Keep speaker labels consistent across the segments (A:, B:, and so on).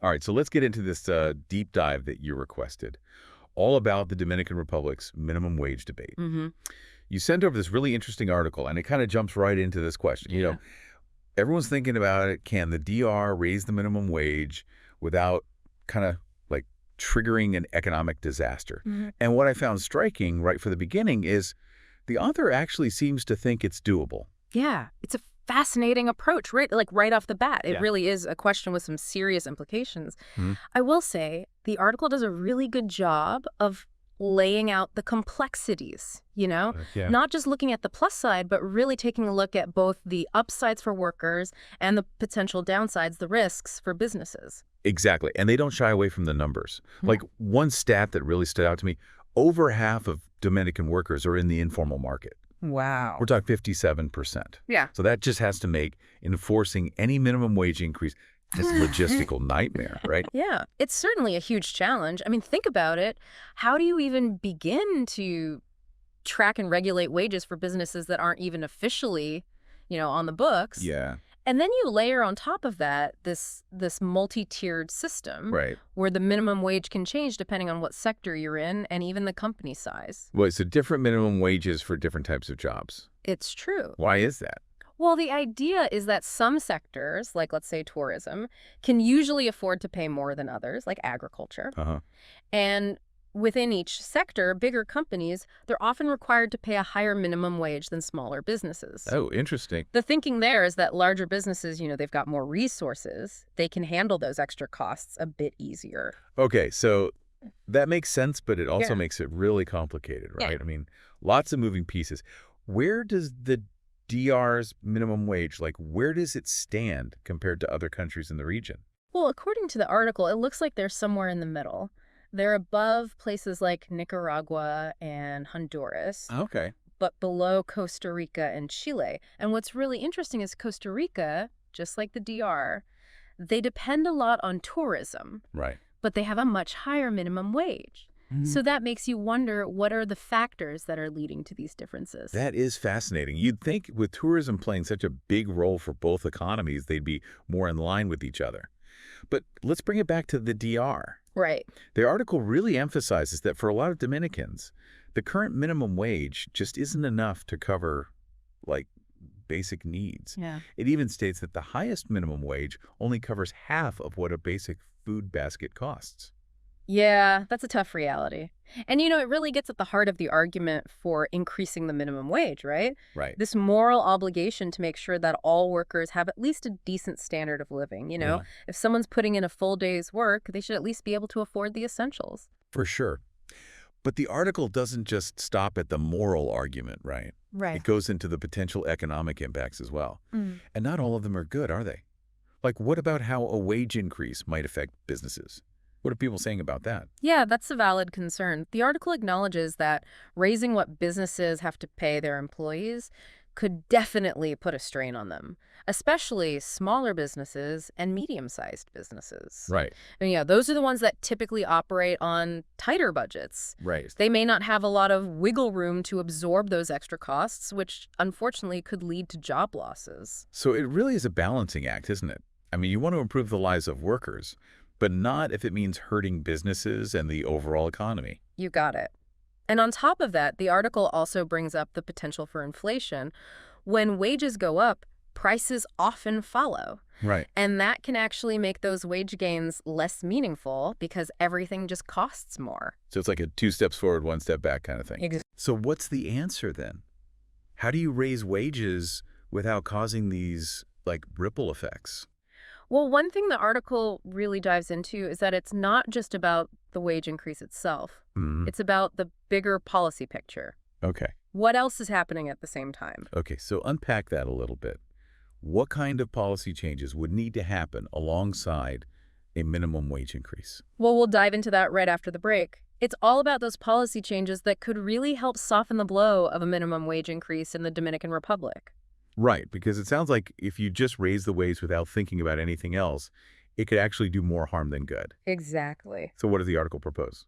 A: All right, so let's get into this deep dive that you requested, all about the Dominican Republic's minimum wage debate.
B: Hmm.
A: You sent over this really interesting article, and it kind of jumps right into this question.
B: Yeah.
A: Everyone's thinking about it. Can the DR raise the minimum wage without kind of like triggering an economic disaster?
B: Hmm.
A: And what I found striking right from the beginning is the author actually seems to think it's doable.
B: Yeah, it's a fascinating approach, right? Like right off the bat. It
A: Yeah.
B: really is a question with some serious implications.
A: Hmm.
B: I will say the article does a really good job of laying out the complexities,
A: Yeah.
B: not just looking at the plus side, but really taking a look at both the upsides for workers and the potential downsides, the risks for businesses.
A: Exactly. And they don't shy away from the numbers.
B: Yeah.
A: Like one stat that really stood out to me, over half of Dominican workers are in the informal market.
B: Wow.
A: We're talking 57%.
B: Yeah.
A: So that just has to make enforcing any minimum wage increase this logistical nightmare, right?
B: Yeah, it's certainly a huge challenge. I mean, think about it. How do you even begin to track and regulate wages for businesses that aren't even officially, on the books?
A: Yeah,
B: And then you layer on top of that this multi-tiered system
A: right.
B: where the minimum wage can change depending on what sector you're in and even the company size.
A: Well, so different minimum wages for different types of jobs.
B: It's true.
A: Why is that?
B: Well, the idea is that some sectors, like let's say tourism, can usually afford to pay more than others, like agriculture.
A: Uh-huh.
B: And within each sector, bigger companies, they're often required to pay a higher minimum wage than smaller businesses.
A: Oh, interesting.
B: The thinking there is that larger businesses, they've got more resources. They can handle those extra costs a bit easier.
A: Okay, so that makes sense, but it also
B: Yeah.
A: makes it really complicated,
B: Yeah.
A: right? I mean, lots of moving pieces. Where does the DR's minimum wage, like where does it stand compared to other countries in the region?
B: Well, according to the article, it looks like they're somewhere in the middle. They're above places like Nicaragua and Honduras,
A: Okay.
B: but below Costa Rica and Chile. And what's really interesting is Costa Rica, just like the DR, they depend a lot on tourism,
A: Right.
B: but they have a much higher minimum wage. So that makes you wonder, what are the factors that are leading to these differences?
A: That is fascinating. You'd think with tourism playing such a big role for both economies, they'd be more in line with each other. But let's bring it back to the DR.
B: Right.
A: The article really emphasizes that for a lot of Dominicans, the current minimum wage just isn't enough to cover, like, basic needs.
B: Yeah.
A: It even states that the highest minimum wage only covers half of what a basic food basket costs.
B: Yeah, that's a tough reality. And it really gets at the heart of the argument for increasing the minimum wage, right?
A: Right.
B: This moral obligation to make sure that all workers have at least a decent standard of living.
A: Yeah.
B: If someone's putting in a full day's work, they should at least be able to afford the essentials.
A: For sure. But the article doesn't just stop at the moral argument, right?
B: Right.
A: It goes into the potential economic impacts as well.
B: Mm.
A: And not all of them are good, are they? Like, what about how a wage increase might affect businesses? What are people saying about that?
B: Yeah, that's a valid concern. The article acknowledges that raising what businesses have to pay their employees could definitely put a strain on them, especially smaller businesses and medium-sized businesses.
A: Right.
B: And yeah, those are the ones that typically operate on tighter budgets.
A: Right.
B: They may not have a lot of wiggle room to absorb those extra costs, which unfortunately could lead to job losses.
A: So it really is a balancing act, isn't it? I mean, you want to improve the lives of workers, but not if it means hurting businesses and the overall economy.
B: You got it. And on top of that, the article also brings up the potential for inflation. When wages go up, prices often follow.
A: Right.
B: And that can actually make those wage gains less meaningful because everything just costs more.
A: So it's like a 2 steps forward, 1 step back kind of thing.
B: Exactly.
A: So what's the answer then? How do you raise wages without causing these, like, ripple effects?
B: Well, one thing the article really dives into is that it's not just about the wage increase itself. It's about the bigger policy picture.
A: Okay.
B: What else is happening at the same time?
A: Okay, so unpack that a little bit. What kind of policy changes would need to happen alongside a minimum wage increase?
B: Well, we'll dive into that right after the break. It's all about those policy changes that could really help soften the blow of a minimum wage increase in the Dominican Republic.
A: Right, because it sounds like if you just raise the wage without thinking about anything else, it could actually do more harm than good.
B: Exactly.
A: So what does the article propose?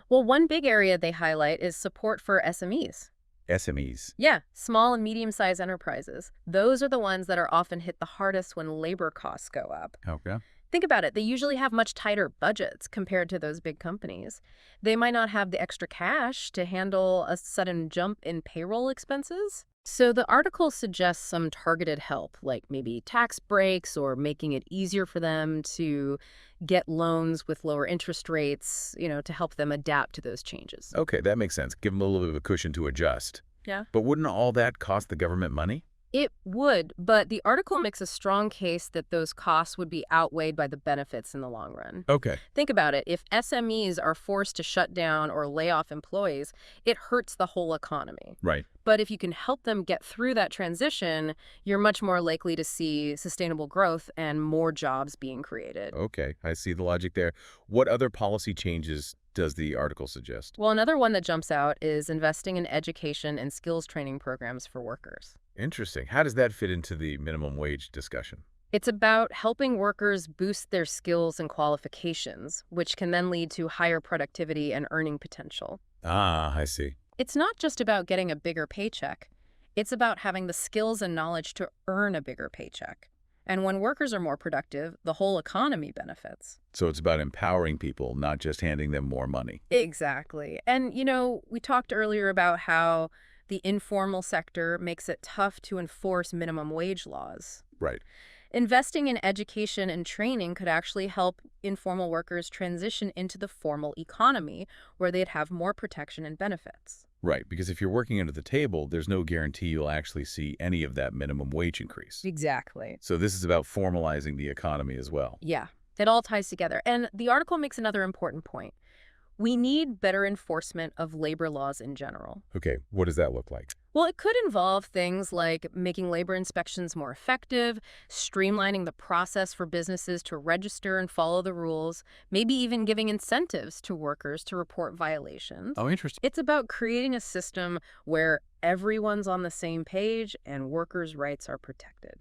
B: Well, one big area they highlight is support for SMEs.
A: SMEs.
B: Yeah, small and medium-sized enterprises. Those are the ones that are often hit the hardest when labor costs go up.
A: Okay.
B: Think about it. They usually have much tighter budgets compared to those big companies. They might not have the extra cash to handle a sudden jump in payroll expenses. So the article suggests some targeted help, like maybe tax breaks or making it easier for them to get loans with lower interest rates, to help them adapt to those changes.
A: Okay, that makes sense. Give them a little bit of a cushion to adjust.
B: Yeah.
A: But wouldn't all that cost the government money?
B: It would, but the article makes a strong case that those costs would be outweighed by the benefits in the long run.
A: Okay.
B: Think about it. If SMEs are forced to shut down or lay off employees, it hurts the whole economy.
A: Right.
B: But if you can help them get through that transition, you're much more likely to see sustainable growth and more jobs being created.
A: Okay, I see the logic there. What other policy changes does the article suggest?
B: Well, another one that jumps out is investing in education and skills training programs for workers.
A: Interesting. How does that fit into the minimum wage discussion?
B: It's about helping workers boost their skills and qualifications, which can then lead to higher productivity and earning potential.
A: Ah, I see.
B: It's not just about getting a bigger paycheck. It's about having the skills and knowledge to earn a bigger paycheck. And when workers are more productive, the whole economy benefits.
A: So it's about empowering people, not just handing them more money.
B: Exactly. And, we talked earlier about how the informal sector makes it tough to enforce minimum wage laws.
A: Right.
B: Investing in education and training could actually help informal workers transition into the formal economy, where they'd have more protection and benefits.
A: Right, because if you're working under the table, there's no guarantee you'll actually see any of that minimum wage increase.
B: Exactly.
A: So this is about formalizing the economy as well.
B: Yeah, it all ties together. And the article makes another important point. We need better enforcement of labor laws in general.
A: Okay, what does that look like?
B: Well, it could involve things like making labor inspections more effective, streamlining the process for businesses to register and follow the rules, maybe even giving incentives to workers to report violations.
A: Oh, interesting.
B: It's about creating a system where everyone's on the same page and workers' rights are protected.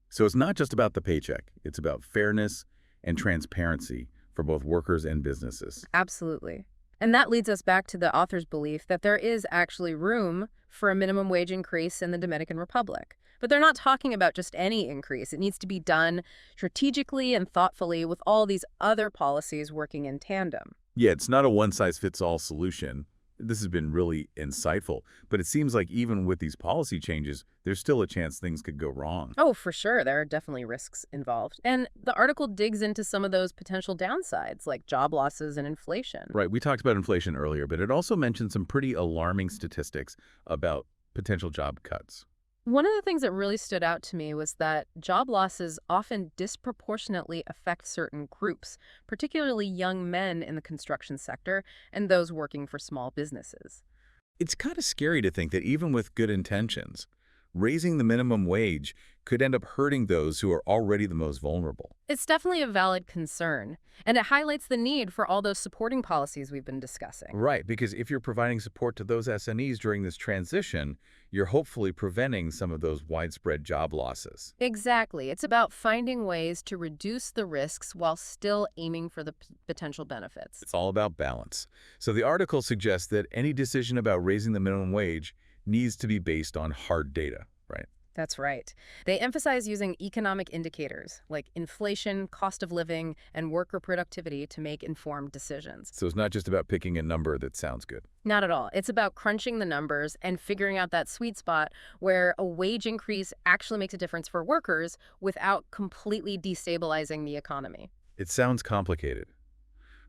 A: So it's not just about the paycheck. It's about fairness and transparency for both workers and businesses.
B: Absolutely. And that leads us back to the author's belief that there is actually room for a minimum wage increase in the Dominican Republic. But they're not talking about just any increase. It needs to be done strategically and thoughtfully with all these other policies working in tandem.
A: Yeah, it's not a one-size-fits-all solution. This has been really insightful, but it seems like even with these policy changes, there's still a chance things could go wrong.
B: Oh, for sure. There are definitely risks involved. And the article digs into some of those potential downsides, like job losses and inflation.
A: Right, we talked about inflation earlier, but it also mentioned some pretty alarming statistics about potential job cuts.
B: One of the things that really stood out to me was that job losses often disproportionately affect certain groups, particularly young men in the construction sector and those working for small businesses.
A: It's kind of scary to think that even with good intentions, raising the minimum wage could end up hurting those who are already the most vulnerable.
B: It's definitely a valid concern, and it highlights the need for all those supporting policies we've been discussing.
A: Right, because if you're providing support to those SMEs during this transition, you're hopefully preventing some of those widespread job losses.
B: Exactly. It's about finding ways to reduce the risks while still aiming for the potential benefits.
A: It's all about balance. So the article suggests that any decision about raising the minimum wage needs to be based on hard data, right?
B: That's right. They emphasize using economic indicators like inflation, cost of living, and worker productivity to make informed decisions.
A: So it's not just about picking a number that sounds good.
B: Not at all. It's about crunching the numbers and figuring out that sweet spot where a wage increase actually makes a difference for workers without completely destabilizing the economy.
A: It sounds complicated.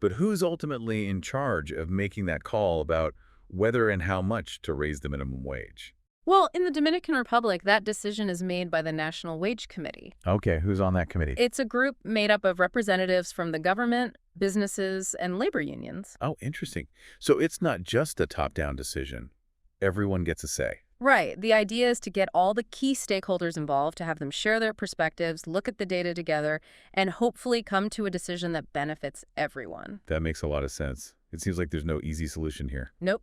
A: But who's ultimately in charge of making that call about whether and how much to raise the minimum wage?
B: Well, in the Dominican Republic, that decision is made by the National Wage Committee.
A: Okay, who's on that committee?
B: It's a group made up of representatives from the government, businesses, and labor unions.
A: Oh, interesting. So it's not just a top-down decision. Everyone gets a say.
B: Right. The idea is to get all the key stakeholders involved, to have them share their perspectives, look at the data together, and hopefully come to a decision that benefits everyone.
A: That makes a lot of sense. It seems like there's no easy solution here.
B: Nope.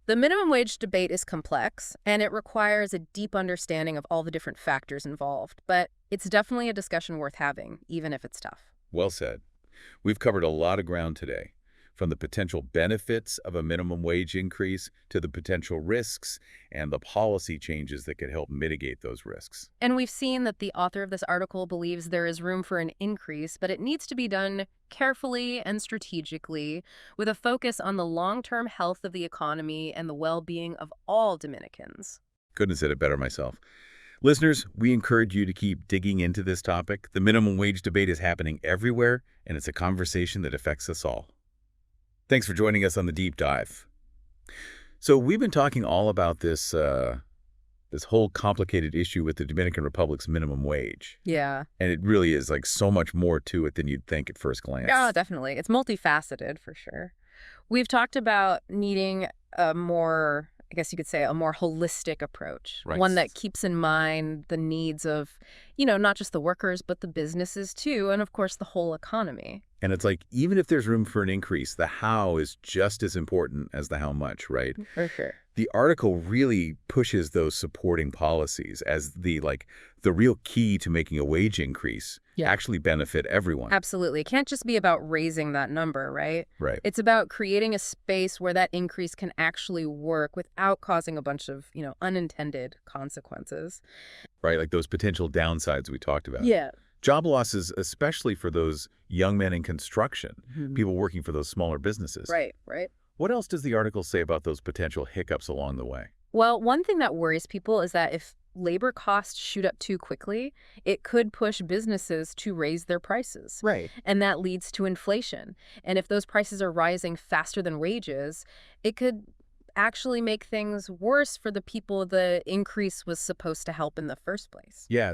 B: The minimum wage debate is complex, and it requires a deep understanding of all the different factors involved. But it's definitely a discussion worth having, even if it's tough.
A: Well said. We've covered a lot of ground today. from the potential benefits of a minimum wage increase to the potential risks and the policy changes that could help mitigate those risks.
B: And we've seen that the author of this article believes there is room for an increase, but it needs to be done carefully and strategically, with a focus on the long-term health of the economy and the well-being of all Dominicans.
A: Couldn't have said it better myself. Listeners, we encourage you to keep digging into this topic. The minimum wage debate is happening everywhere, and it's a conversation that affects us all. Thanks for joining us on the Deep Dive. So we've been talking all about this whole complicated issue with the Dominican Republic's minimum wage.
B: Yeah.
A: And it really is like so much more to it than you'd think at first glance.
B: Yeah, definitely. It's multifaceted for sure. We've talked about needing a more, I guess you could say, a more holistic approach.
A: Right.
B: One that keeps in mind the needs of, not just the workers, but the businesses too, and of course the whole economy.
A: And it's like, even if there's room for an increase, the how is just as important as the how much, right?
B: For sure.
A: The article really pushes those supporting policies as the real key to making a wage increase actually benefit everyone.
B: Absolutely. It can't just be about raising that number, right?
A: Right.
B: It's about creating a space where that increase can actually work without causing a bunch of, unintended consequences.
A: Right, like those potential downsides we talked about.
B: Yeah.
A: Job losses, especially for those young men in construction,
B: Mhm.
A: people working for those smaller businesses.
B: Right.
A: What else does the article say about those potential hiccups along the way?
B: Well, one thing that worries people is that if labor costs shoot up too quickly, it could push businesses to raise their prices.
A: Right.
B: And that leads to inflation. And if those prices are rising faster than wages, it could actually make things worse for the people the increase was supposed to help in the first place.
A: Yeah,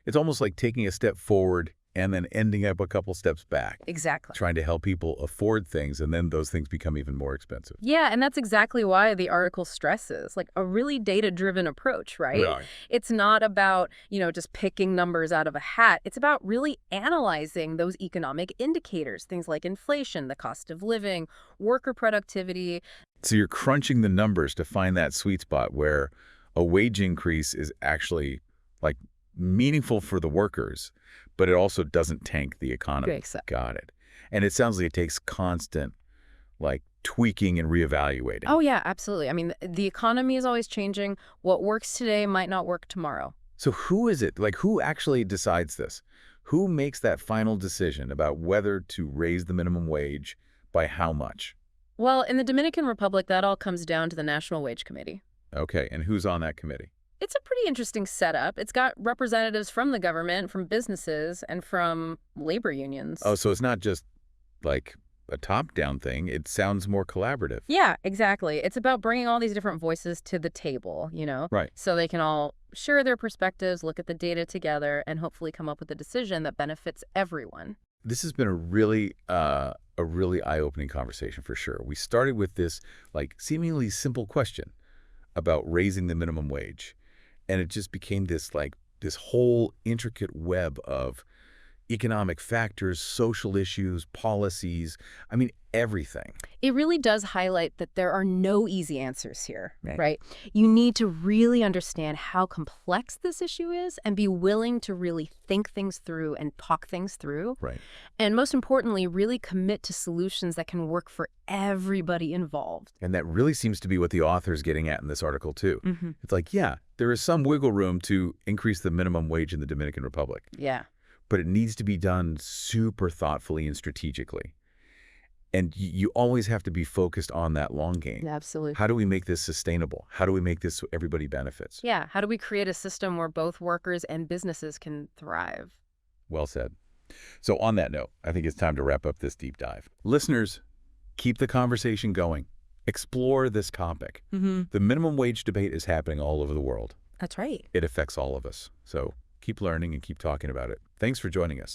A: it's almost like taking a step forward and then ending up a couple steps back.
B: Exactly.
A: Trying to help people afford things, and then those things become even more expensive.
B: Yeah, and that's exactly why the article stresses, a really data-driven approach, right?
A: Right.
B: It's not about, just picking numbers out of a hat. It's about really analyzing those economic indicators, things like inflation, the cost of living, worker productivity.
A: So you're crunching the numbers to find that sweet spot where a wage increase is actually meaningful for the workers, but it also doesn't tank the economy.
B: Exactly.
A: Got it. And it sounds like it takes constant tweaking and reevaluating.
B: Oh, yeah, absolutely. I mean, the economy is always changing. What works today might not work tomorrow.
A: So who is it? Who actually decides this? Who makes that final decision about whether to raise the minimum wage by how much?
B: Well, in the Dominican Republic, that all comes down to the National Wage Committee.
A: Okay, and who's on that committee?
B: It's a pretty interesting setup. It's got representatives from the government, from businesses, and from labor unions.
A: Oh, so it's not just a top-down thing. It sounds more collaborative.
B: Yeah, exactly. It's about bringing all these different voices to the table,
A: Right.
B: so they can all share their perspectives, look at the data together, and hopefully come up with a decision that benefits everyone.
A: This has been a really eye-opening conversation for sure. We started with this seemingly simple question about raising the minimum wage, and it just became this whole intricate web of economic factors, social issues, policies, everything.
B: It really does highlight that there are no easy answers here, right? You need to really understand how complex this issue is and be willing to really think things through and talk things through.
A: Right.
B: And most importantly, really commit to solutions that can work for everybody involved.
A: And that really seems to be what the author's getting at in this article, too.
B: Mm-hmm.
A: It's there is some wiggle room to increase the minimum wage in the Dominican Republic.
B: Yeah.
A: But it needs to be done super thoughtfully and strategically. And you always have to be focused on that long game.
B: Absolutely.
A: How do we make this sustainable? How do we make this so everybody benefits?
B: Yeah. How do we create a system where both workers and businesses can thrive?
A: Well said. So on that note, I think it's time to wrap up this deep dive. Listeners, keep the conversation going. Explore this topic.
B: Mm-hmm.
A: The minimum wage debate is happening all over the world.
B: That's right.
A: It affects all of us. So keep learning and keep talking about it. Thanks for joining us.